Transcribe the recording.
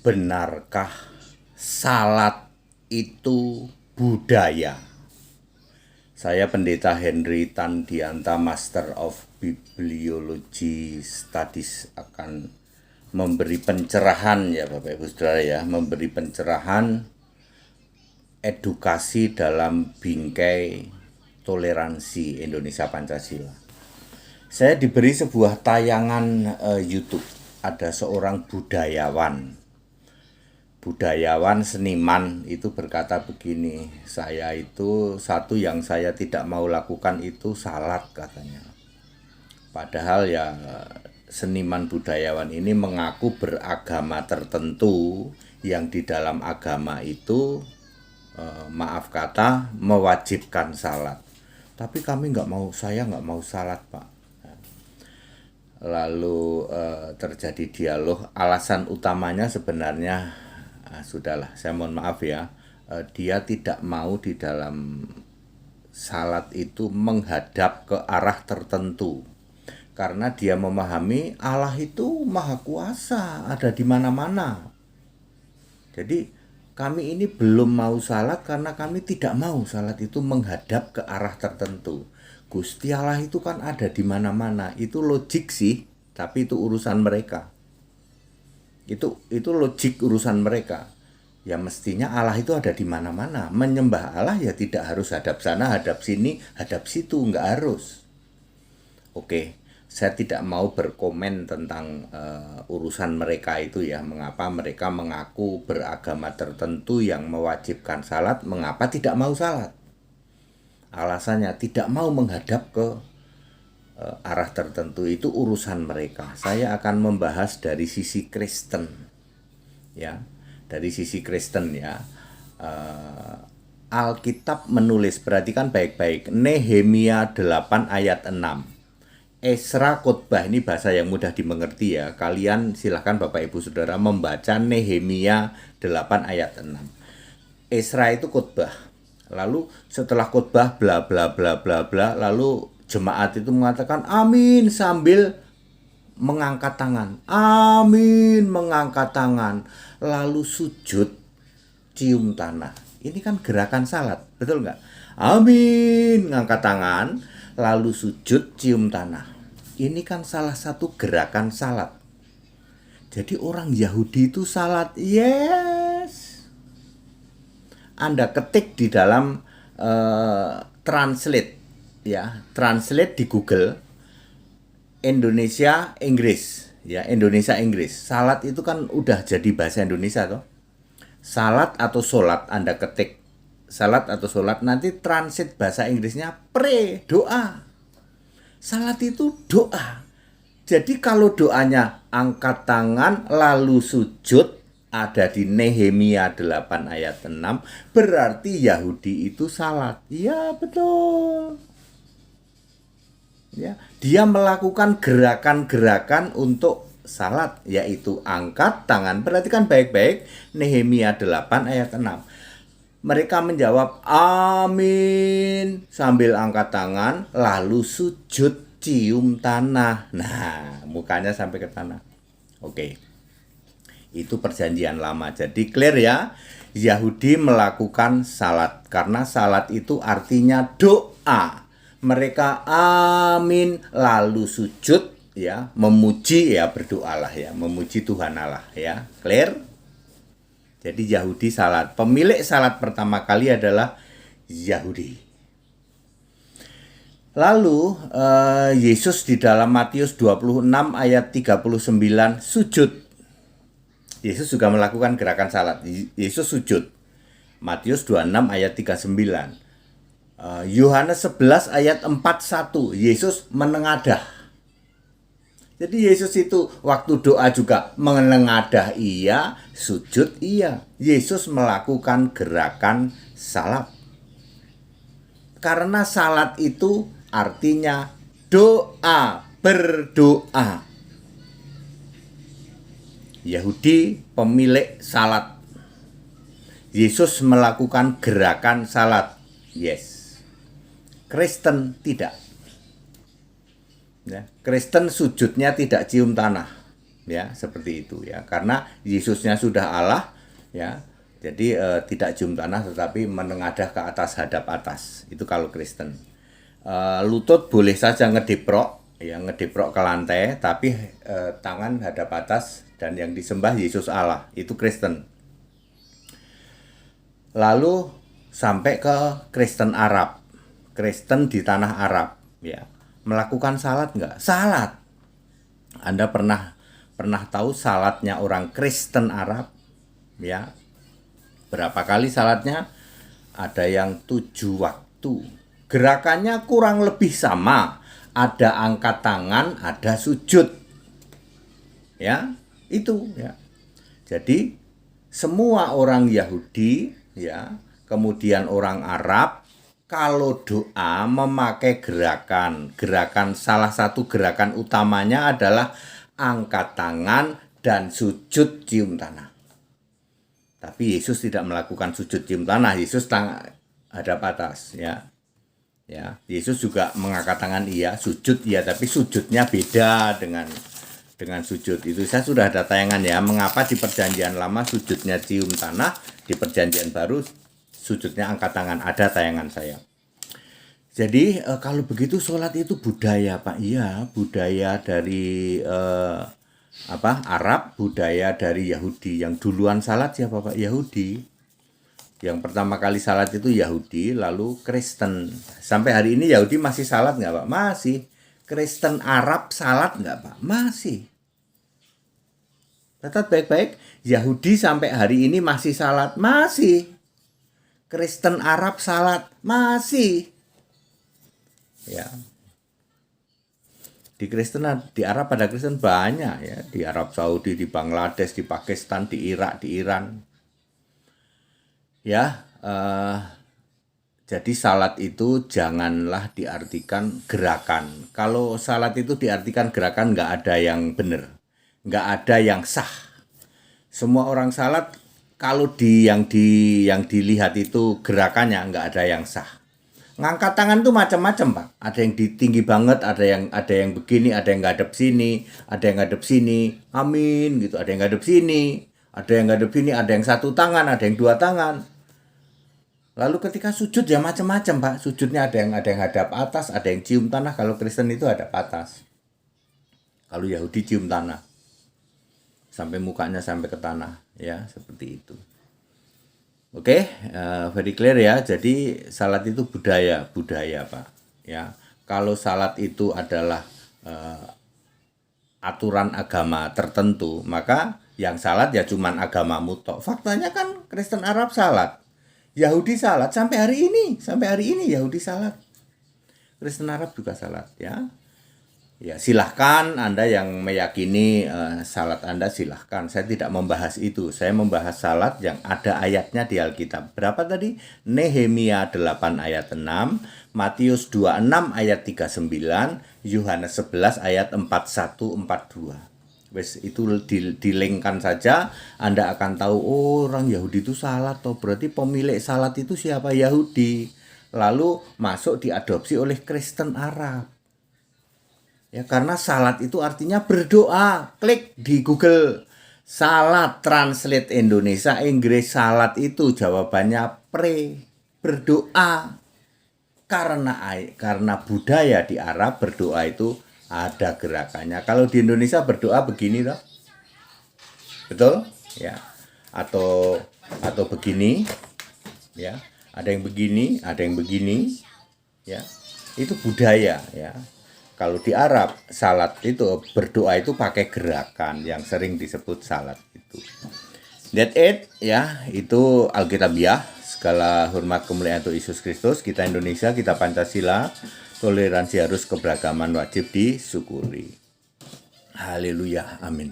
Benarkah salat itu budaya? Saya Pendeta Henry Tandianta, Master of Bibliology Studies, akan memberi pencerahan ya Bapak Ibu Saudara ya, memberi pencerahan edukasi dalam bingkai toleransi Indonesia Pancasila. Saya diberi sebuah tayangan YouTube. Ada seorang budayawan seniman itu berkata begini, saya itu satu yang saya tidak mau lakukan itu salat katanya. Padahal ya seniman budayawan ini mengaku beragama tertentu yang di dalam agama itu maaf kata mewajibkan salat. Tapi saya nggak mau salat Pak. Lalu terjadi dialog. Alasan utamanya sebenarnya sudahlah, saya mohon maaf ya, dia tidak mau di dalam salat itu menghadap ke arah tertentu, karena dia memahami Allah itu maha kuasa, ada di mana-mana. Jadi kami ini belum mau salat karena kami tidak mau salat itu menghadap ke arah tertentu. Gusti Allah itu kan ada di mana-mana. Itu logik sih, tapi itu urusan mereka. Itu logik urusan mereka. Ya mestinya Allah itu ada di mana-mana. Menyembah Allah ya tidak harus hadap sana, hadap sini, hadap situ, enggak harus. Oke, saya tidak mau berkomen tentang urusan mereka itu ya. Mengapa mereka mengaku beragama tertentu yang mewajibkan salat, mengapa tidak mau salat? Alasannya tidak mau menghadap ke arah tertentu, itu urusan mereka. Saya akan membahas dari sisi Kristen ya, dari sisi Kristen ya. Alkitab menulis, perhatikan baik-baik, Nehemia 8 ayat 6, Esra khotbah. Ini bahasa yang mudah dimengerti ya. Kalian silahkan Bapak Ibu Saudara membaca Nehemia 8 ayat 6. Esra itu khotbah. Lalu setelah khotbah bla bla bla bla bla, lalu jemaat itu mengatakan amin sambil mengangkat tangan. Amin, mengangkat tangan. Lalu sujud, cium tanah. Ini kan gerakan salat, betul nggak? Amin, mengangkat tangan, lalu sujud, cium tanah. Ini kan salah satu gerakan salat. Jadi orang Yahudi itu salat, yes. Anda ketik di dalam translate ya, translate di Google Indonesia Inggris ya, Indonesia Inggris. Salat itu kan udah jadi bahasa Indonesia toh. Salat atau solat, Anda ketik salat atau solat, nanti translate bahasa Inggrisnya pray, doa. Salat itu doa. Jadi kalau doanya angkat tangan lalu sujud, ada di Nehemia 8 ayat 6, berarti Yahudi itu salat. Ya betul. Ya, dia melakukan gerakan-gerakan untuk salat, yaitu angkat tangan. Perhatikan baik-baik Nehemia 8 ayat 6. Mereka menjawab amin sambil angkat tangan, lalu sujud, cium tanah. Nah, mukanya sampai ke tanah. Oke. Itu perjanjian lama. Jadi clear ya, Yahudi melakukan salat karena salat itu artinya doa. Mereka amin lalu sujud ya, memuji ya, berdoalah ya, memuji Tuhan Allah ya. Clear? Jadi Yahudi salat. Pemilik salat pertama kali adalah Yahudi. Lalu Yesus di dalam Matius 26 ayat 39 sujud. Yesus juga melakukan gerakan salat. Yesus sujud. Matius 26 ayat 39. Yohanes 11 ayat 41. Yesus menengadah. Jadi Yesus itu waktu doa juga menengadah iya, sujud iya. Yesus melakukan gerakan salat. Karena salat itu artinya doa, berdoa. Yahudi pemilik salat. Yesus melakukan gerakan salat. Yes. Kristen tidak. Ya, Kristen sujudnya tidak cium tanah. ya, seperti itu ya. Karena Yesusnya sudah Allah, ya. Jadi tidak cium tanah tetapi menengadah ke atas, hadap atas. Itu kalau Kristen. Lutut boleh saja ngedeprok, ya, ngedeprok ke lantai, tapi tangan hadap atas dan yang disembah Yesus Allah. Itu Kristen. Lalu sampai ke Kristen Arab. Kristen di tanah Arab, ya. Melakukan salat nggak? Salat. Anda pernah tahu salatnya orang Kristen Arab, ya? Berapa kali salatnya? Ada yang 7 waktu. Gerakannya kurang lebih sama. Ada angkat tangan, ada sujud. Ya, itu ya. Jadi semua orang Yahudi, ya, kemudian orang Arab, kalau doa memakai gerakan salah satu gerakan utamanya adalah angkat tangan dan sujud cium tanah. Tapi Yesus tidak melakukan sujud cium tanah, Yesus hadap atas, ya. Ya, Yesus juga mengangkat tangan iya, sujud iya, tapi sujudnya beda dengan sujud. Itu saya sudah ada tayangan ya, mengapa di perjanjian lama sujudnya cium tanah, di perjanjian baru sujudnya angkat tangan. Ada tayangan saya. Jadi kalau begitu sholat itu budaya, Pak. Iya, budaya dari Arab, budaya dari Yahudi. Yang duluan salat siapa, Pak? Yahudi. Yang pertama kali salat itu Yahudi, lalu Kristen. Sampai hari ini Yahudi masih salat nggak, Pak? Masih. Kristen Arab salat nggak, Pak? Masih. Catat baik-baik, Yahudi sampai hari ini masih salat? Masih. Kristen Arab salat? Masih. Ya. Di Arab ada Kristen banyak ya, di Arab Saudi, di Bangladesh, di Pakistan, di Irak, di Iran. Ya, jadi salat itu janganlah diartikan gerakan. Kalau salat itu diartikan gerakan, nggak ada yang benar, nggak ada yang sah. Semua orang salat kalau yang dilihat itu gerakannya, nggak ada yang sah. Ngangkat tangan tuh macam-macam, Pak. Ada yang tinggi banget, ada yang begini, ada yang ngadep sini, ada yang ngadep sini, amin gitu, ada yang ngadep sini, ada yang ngadep sini, ada yang satu tangan, ada yang dua tangan. Lalu ketika sujud ya macam-macam, Pak. Sujudnya ada yang hadap atas, ada yang cium tanah. Kalau Kristen itu hadap atas. Kalau Yahudi cium tanah. Sampai mukanya sampai ke tanah, ya, seperti itu. Oke, very clear ya. Jadi salat itu budaya, Pak. Ya, kalau salat itu adalah aturan agama tertentu, maka yang salat ya cuman agama mutok. Faktanya kan Kristen Arab salat, Yahudi salat sampai hari ini Yahudi salat, Kristen Arab juga salat, ya. Ya, silahkan Anda yang meyakini salat Anda silahkan. Saya tidak membahas itu. Saya membahas salat yang ada ayatnya di Alkitab. Berapa tadi? Nehemia 8 ayat 6, Matius 26 ayat 39, Yohanes 11 ayat 41 42. Wes itu dilengkan saja, Anda akan tahu orang Yahudi itu salat toh. Berarti pemilik salat itu siapa? Yahudi. Lalu masuk diadopsi oleh Kristen Arab. Ya, karena salat itu artinya berdoa. Klik di Google salat, translate Indonesia, Inggris, salat itu jawabannya pray, berdoa. Karena budaya di Arab berdoa itu ada gerakannya. Kalau di Indonesia berdoa begini toh. Betul? Ya. Atau begini. Ya. Ada yang begini, ada yang begini. Ya. Itu budaya, ya. Kalau di Arab, salat itu berdoa itu pakai gerakan yang sering disebut salat itu. That it, ya, itu Alkitabiah. Segala hormat kemuliaan untuk Yesus Kristus. Kita Indonesia, kita Pancasila. Toleransi harus, keberagaman wajib disyukuri. Haleluya, amin.